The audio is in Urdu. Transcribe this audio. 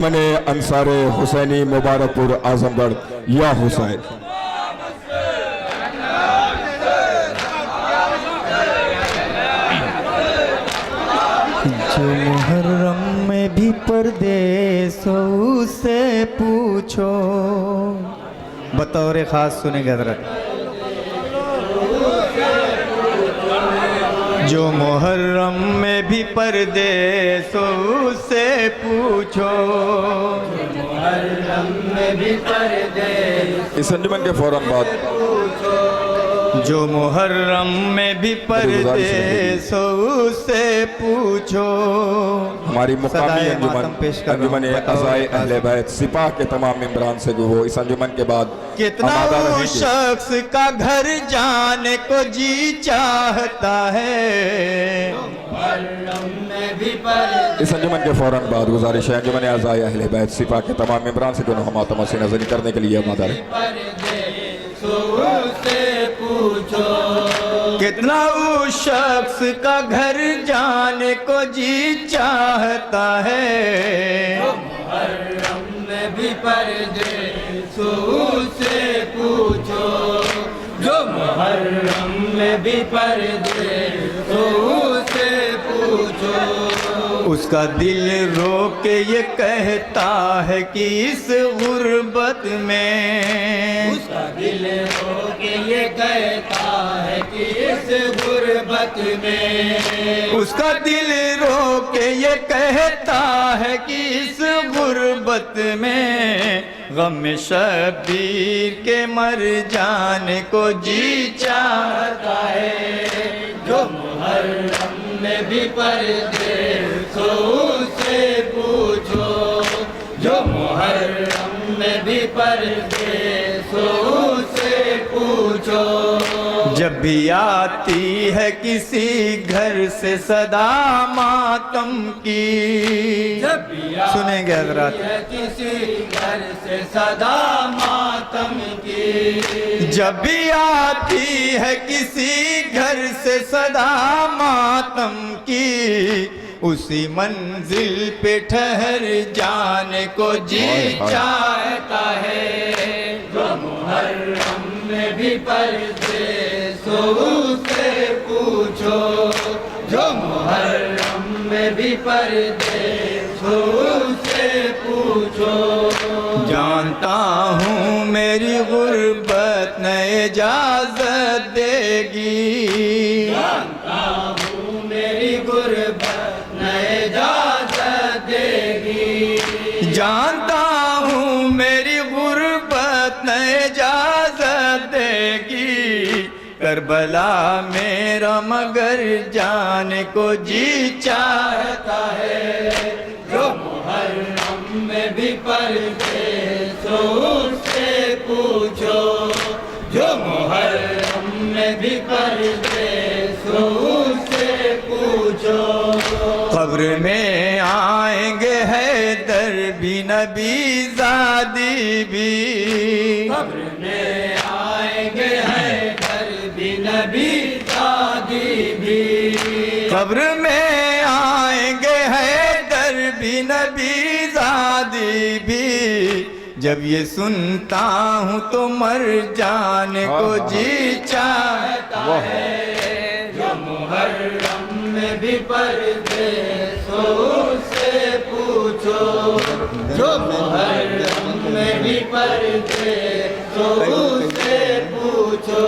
من انصار حسینی مبارکپور اعظم گڑھ یا حسین جو محرم میں بھی پردیسوں سے پوچھو، بطور خاص سنیں گے حضرت. جو محرم میں بھی پردیسوں سے پوچھو، محرم میں بھی پردیسوں اس انجمن کے فوراً بعد جو محرم میں بھی پردیسوں سے پوچھو. ہماری مقامی صدائے ماتم انجمن پیش کر رہا ہوں. انجمن عزائے اہل بیت سپاہ کے تمام ممبران سے وہ اس انجمن کے بعد کتنا آمادہ رہیں وہ گے. شخص کا گھر جانے کو جی چاہتا ہے. اس انجمن کے فوراً بعد گزارش ہے انجمن عزائے اہل بیت سپاہ کے تمام ممبران سے دونوں ہماتم سے نظری کرنے کے لیے آمادہ رہیں. کتنا اس شخص کا گھر جانے کو جی چاہتا ہے. محرم میں بھی پردیسوں سے پوچھو، جو محرم میں بھی پردیسوں سے پوچھو. اس کا دل رو کے یہ کہتا ہے کہ اس غربت میں، اس کا دل رو کے یہ کہتا ہے کہ اس غربت میں، اس کا دل رو کے یہ کہتا ہے کہ اس غربت میں غم شبیر کے مر جانے کو جی چاہتا ہے. جو محرم میں بھی پردیسوں سے پوچھو، جو محرم میں بھی پردیسوں سے پوچھو. جب بھی آتی ہے کسی گھر سے صدا ماتم کی، جب بھی سنیں گے حضرات، کسی گھر سے صدا ماتم کی، جب بھی آتی ہے کسی گھر سے صدا ماتم کی، اسی منزل پہ ٹھہر جانے کو جی چاہتا ہے. جو محرم میں بھی پردیسوں سے پوچھو، جو محرم میں بھی پردیسوں سے پوچھو. جانتا ہوں میری غربت نہ اجازت دے گی، جانتا ہوں میری غربت نہ اجازت دے گی، جانتا ہوں میری غربت نہ اجازت دے گی. کربلا میرا مگر جانے کو جی چاہتا ہے. جو محرم میں بھی پردیسوں سے پوچھو، جو محرم میں بھی پردیسوں سے پوچھو. قبر میں آئیں گے حیدر بھی نبی زادی بھی، قبر میں آئیں گے حیدر بھی نبی زادی بھی، قبر میں آئیں گے حیدر بھی نبی زادی بھی. جب یہ سنتا ہوں تو مر جانے کو جی چاہتا ہے. جو محرم میں بھی پردیسوں سے پوچھو، جو محرم میں بھی پردیسوں سے پوچھو.